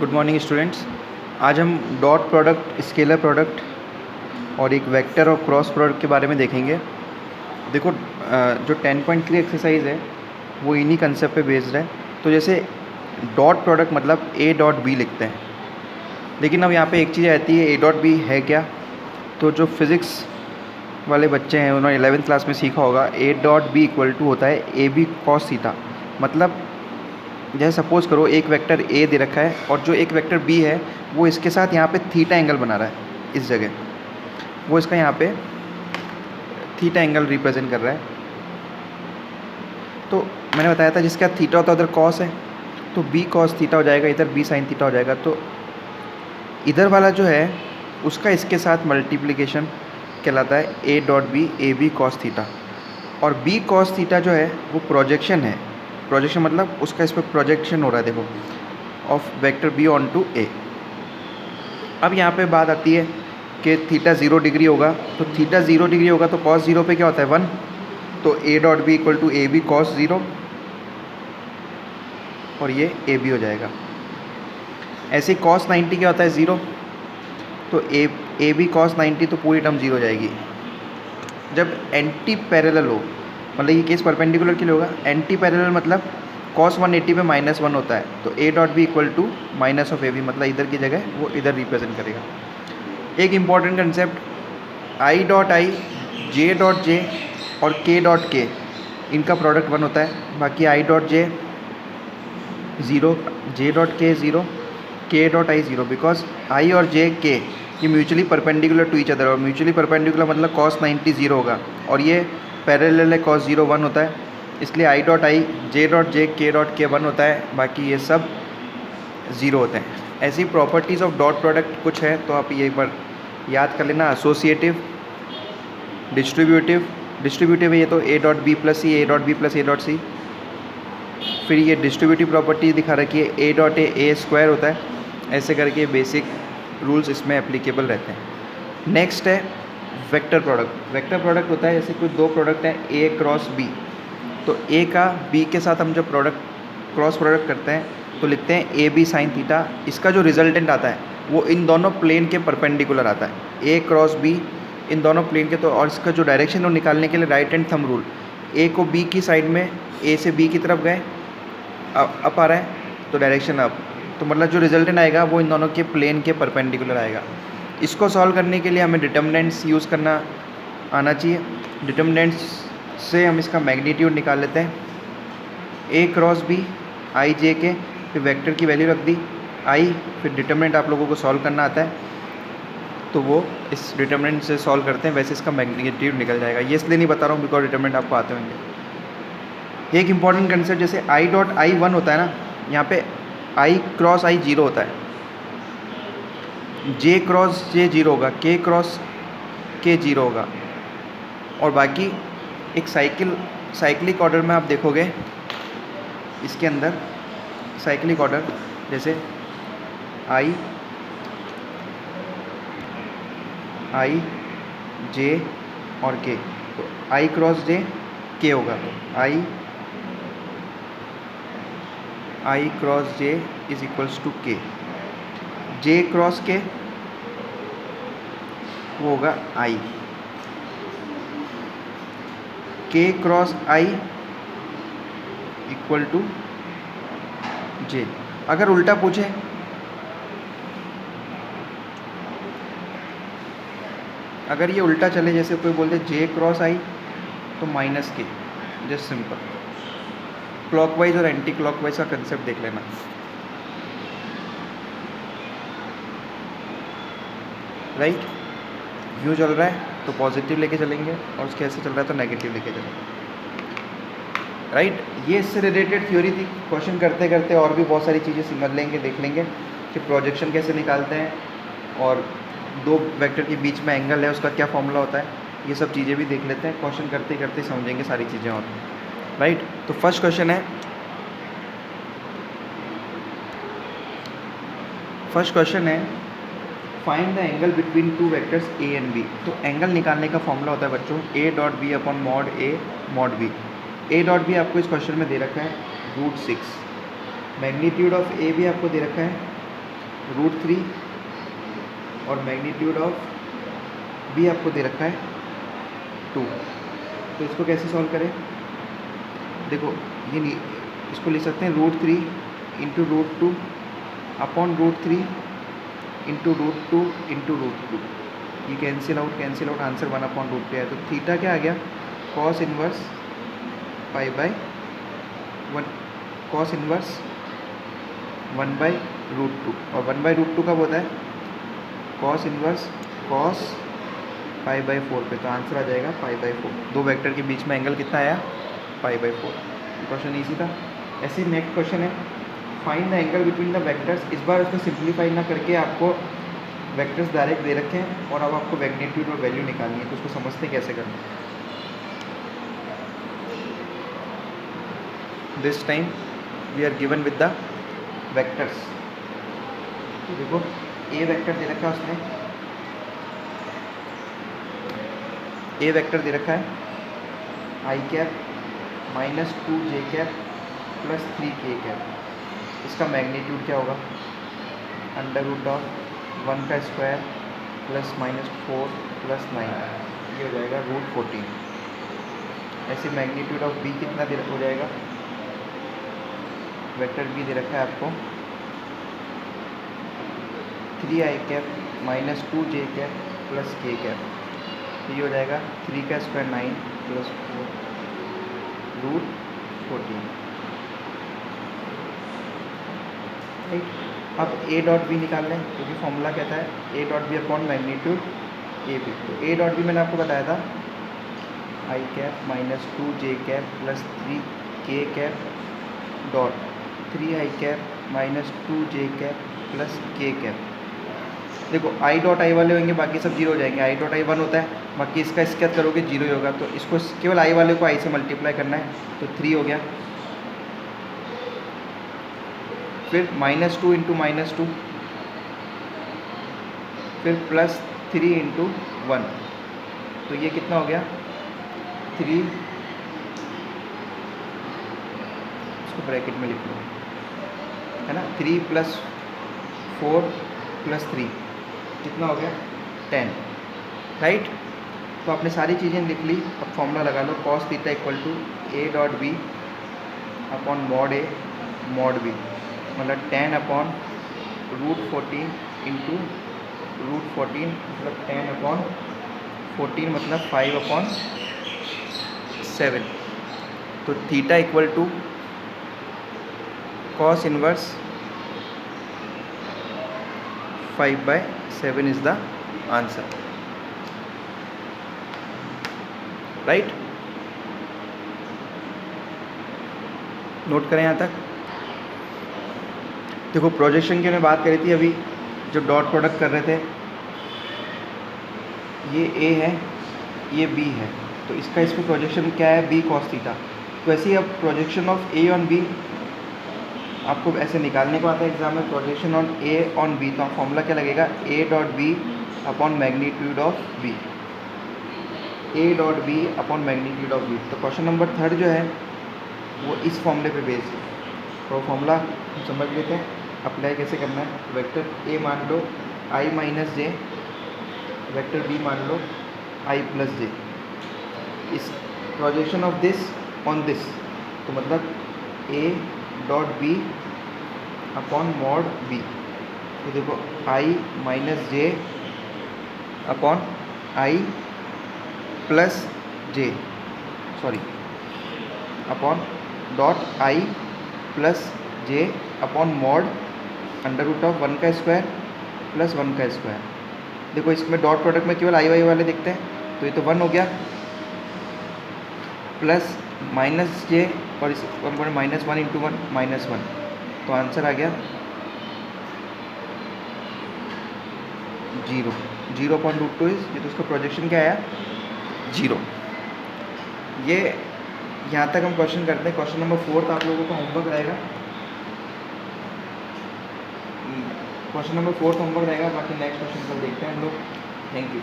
Good morning students. आज हम dot product, scalar product और एक वेक्टर और क्रॉस प्रोडक्ट के बारे में देखेंगे। देखो, जो 10.3 एक्सरसाइज है वो इन्हीं कंसेप्ट पे बेस्ड है। तो जैसे डॉट प्रोडक्ट मतलब ए डॉट बी लिखते हैं, लेकिन अब यहाँ पे एक चीज़ आती है, ए डॉट बी है क्या? तो जो फिज़िक्स वाले बच्चे हैं उन्होंने 11th क्लास में सीखा होगा, A dot B equal to होता है ए बी कॉस थीटा। मतलब जैसे सपोज़ करो एक वेक्टर ए दे रखा है और जो एक वेक्टर बी है वो इसके साथ यहाँ पे थीटा एंगल बना रहा है। इस जगह वो इसका यहाँ पे थीटा एंगल रिप्रेजेंट कर रहा है। तो मैंने बताया था जिसका थीटा होता है उधर कॉस है, तो बी कॉस थीटा हो जाएगा, इधर बी साइन थीटा हो जाएगा। तो इधर वाला जो है उसका इसके साथ मल्टीप्लिकेशन कहलाता है A dot B, A B cos theta. और बी कॉस थीटा जो है वो प्रोजेक्शन है। प्रोजेक्शन मतलब उसका इस पर प्रोजेक्शन हो रहा है, देखो, of vector B onto A. अब यहाँ पे बात आती है कि थीटा 0 डिग्री होगा, तो थीटा 0 डिग्री होगा तो कॉस 0 पे क्या होता है 1, तो A dot B equal to A B cos 0 और ये ए बी हो जाएगा। ऐसे ही कॉस 90 क्या होता है 0, तो ए बी कॉस 90 तो पूरी टर्म 0 हो जाएगी। जब एंटी पैरेलल हो, मतलब ये केस परपेंडिकुलर के लिए होगा। एंटी पैरेलल मतलब कॉस 180 पे -1 होता है, तो A dot B equal to minus of A B, मतलब इधर की जगह वो इधर रिप्रेजेंट करेगा। एक important concept, I dot I, J dot J और के डॉट के, इनका प्रोडक्ट 1 होता है। बाकी I dot J 0, J dot के 0, के डॉट आई 0, बिकॉज आई और जे के ये mutually perpendicular to each other. और म्यूचुअली परपेंडिकुलर मतलब कॉस 90 0 होगा और ये पैरेलल है, कॉस 0 1 होता है। इसलिए आई डॉट आई, जे डॉट जे, के डॉट के 1 होता है, बाकी ये सब 0 होते हैं। ऐसी प्रॉपर्टीज़ ऑफ डॉट प्रोडक्ट कुछ है, तो आप ये एक बार याद कर लेना। एसोसिएटिव, डिस्ट्रीब्यूटिव है ये तो A dot B plus C, A dot B plus A dot C. फिर ये डिस्ट्रीब्यूटिव प्रॉपर्टी दिखा रखी है, ए डॉट ए स्क्वायर होता है। ऐसे करके बेसिक रूल्स इसमें एप्लीकेबल रहते हैं। नेक्स्ट है वेक्टर प्रोडक्ट। वेक्टर प्रोडक्ट होता है जैसे कोई दो प्रोडक्ट हैं ए क्रॉस बी, तो ए का बी के साथ हम जब क्रॉस प्रोडक्ट करते हैं तो लिखते हैं ए बी साइन थीटा। इसका जो रिजल्टेंट आता है वो इन दोनों प्लेन के परपेंडिकुलर आता है, ए क्रॉस बी इन दोनों प्लेन के। तो और इसका जो डायरेक्शन है निकालने के लिए राइट हैंड थंब रूल, ए को बी की साइड में, ए से बी की तरफ गए, अप आ रहा है तो डायरेक्शन अप, तो मतलब जो रिजल्टेंट आएगा वो इन दोनों के प्लेन के परपेंडिकुलर आएगा। इसको सॉल्व करने के लिए हमें डिटर्मिनेंट्स यूज़ करना आना चाहिए। डिटर्मिनेंट्स से हम इसका मैग्नीट्यूड निकाल लेते हैं। ए क्रॉस बी आई जे के, फिर वेक्टर की वैल्यू रख दी आई, फिर डिटर्मिनेंट आप लोगों को सॉल्व करना आता है तो वो इस डिटर्मिनेंट से सॉल्व करते हैं, वैसे इसका मैग्नीट्यूड निकल जाएगा। ये इसलिए नहीं बता रहा हूँ बिकॉज डिटर्मिनेंट आपको आते होंगे। एक इंपॉर्टेंट कंसेप्ट, जैसे आई डॉट आई 1 होता है ना, यहाँ पे आई क्रॉस आई 0 होता है, जे क्रॉस जे 0 होगा, के क्रॉस के 0 होगा। और बाकी एक साइक्लिक ऑर्डर में आप देखोगे इसके अंदर साइक्लिक ऑर्डर, जैसे आई जे और के, तो आई क्रॉस जे के होगा, तो I cross J is equals to K. J cross K वो होगा I, K cross I equal to J. अगर उल्टा पूछे, अगर ये उल्टा चले, जैसे कोई बोलते जे क्रॉस आई तो माइनस के, जस्ट सिंपल। क्लॉकवाइज और एंटी क्लॉकवाइज का कंसेप्ट देख लेना। राइट, यूँ चल रहा है तो पॉजिटिव लेके चलेंगे और उसके ऐसे चल रहा है तो नेगेटिव लेके चलेंगे। राइट, ये इससे रिलेटेड थ्योरी थी। क्वेश्चन करते करते और भी बहुत सारी चीज़ें समझ लेंगे, देख लेंगे कि प्रोजेक्शन कैसे निकालते हैं और दो वेक्टर के बीच में एंगल है उसका क्या फॉर्मूला होता है, ये सब चीज़ें भी देख लेते हैं। क्वेश्चन करते करते समझेंगे सारी चीज़ें और। राइट, तो फर्स्ट क्वेश्चन है find the angle between two vectors A and B. तो एंगल निकालने का फॉर्मूला होता है बच्चों A dot B upon mod A mod B. A dot B आपको इस क्वेश्चन में दे रखा है √6, मैग्नीट्यूड ऑफ ए भी आपको दे रखा है √3 और मैग्नीट्यूड ऑफ बी आपको दे रखा है 2। तो इसको कैसे सॉल्व करें? देखो ये इसको लिख सकते हैं √3 इंटू √2 अपॉन √3 इंटू √2 इंटू √2। ये कैंसिल आउट आंसर 1/√2 है। तो थीटा क्या आ गया? Cos inverse π/1 cos inverse 1/√2। और 1/√2 कब होता है? कॉस इनवर्स कॉस π/4 पे। तो आंसर आ जाएगा π/4। दो वेक्टर के बीच में एंगल कितना आया? π/4। क्वेश्चन इजी था। ऐसे नेक्स्ट क्वेश्चन है find the angle between the vectors. इस बार उसको सिंप्लीफाई ना करके आपको वेक्टर्स डायरेक्ट दे रखे हैं और अब आपको मैग्नीट्यूड और वैल्यू निकालनी है। तो उसको समझते कैसे करना है। This time we are given with the vectors. तो देखो ए वेक्टर दे रखा है उसने, ए वेक्टर दे रखा है आई कैप -2j प्लस 3k। इसका मैग्नीट्यूड क्या होगा? √1 का स्क्वायर प्लस -4 प्लस 9, ये हो जाएगा √14। ऐसे मैग्नीट्यूड ऑफ बी कितना हो जाएगा? वेक्टर बी दे रखा है आपको 3i -2j प्लस k। तो ये हो जाएगा 3 का स्क्वायर 9 प्लस 4 √14। राइट। अब ए डॉट बी निकाल लें क्योंकि फॉर्मूला कहता है A dot B upon magnitude A B. तो ए डॉट बी मैंने आपको बताया था I cap -2j plus 3k dot 3i -2j plus k। देखो आई डॉट आई वाले होंगे, बाकी सब जीरो हो जाएंगे। आई डॉट आई 1 होता है, बाकी इसका स्केच करोगे जीरो ही होगा। तो इसको केवल आई वाले को आई से मल्टीप्लाई करना है। तो 3 हो गया, फिर -2 इंटू -2, फिर प्लस 3 इंटू 1। तो ये कितना हो गया? 3, इसको ब्रैकेट में लिख लो, है ना। 3 प्लस 4 प्लस 3 कितना हो गया? 10। राइट। तो आपने सारी चीज़ें लिख ली। अब फॉर्मूला लगा लो cos theta equal to A dot B upon mod A mod B, मतलब 10 अपॉन √14 इंटू √14 मतलब 10 अपॉन 14 मतलब 5/7। तो theta equal to cos inverse 5/7 is the answer. Right. Note करें यहाँ तक। देखो प्रोजेक्शन की हमने बात करी थी अभी, जो डॉट प्रोडक्ट कर रहे थे, ये ए है ये बी है, तो इसका इसमें प्रोजेक्शन क्या है? B cos theta. तो ऐसे ही अब projection of A on B आपको ऐसे निकालने को आता है एग्जाम में, projection on A on B. तो फॉर्मूला क्या लगेगा? A dot B upon magnitude of B, A dot B upon magnitude of B. तो क्वेश्चन नंबर 3 जो है वो इस फॉर्मूले पे बेस्ड है। तो फॉर्मूला हम समझ लेते हैं, अप्लाई कैसे करना है। वेक्टर ए मान लो i minus j, vector B मान लो i प्लस जे। इस projection of this on this, तो मतलब A dot B upon mod B. तो देखो i minus j upon i plus j, sorry upon dot i plus j upon mod √1 का square plus 1 का square. देखो इसमें dot product में केवल आई वाई वाले दिखते हैं, तो ये तो 1 हो गया, प्लस माइनस जे और इस -1 इंटू 1 -1। तो आंसर आ गया 0। 0.√2 इज, ये तो उसका प्रोजेक्शन क्या आया? 0। ये यहाँ तक हम क्वेश्चन करते हैं। क्वेश्चन नंबर 4 आप लोगों का होमवर्क रहेगा, क्वेश्चन नंबर 4 होमवर्क रहेगा। बाकी नेक्स्ट क्वेश्चन पर देखते हैं हम लोग। Thank you.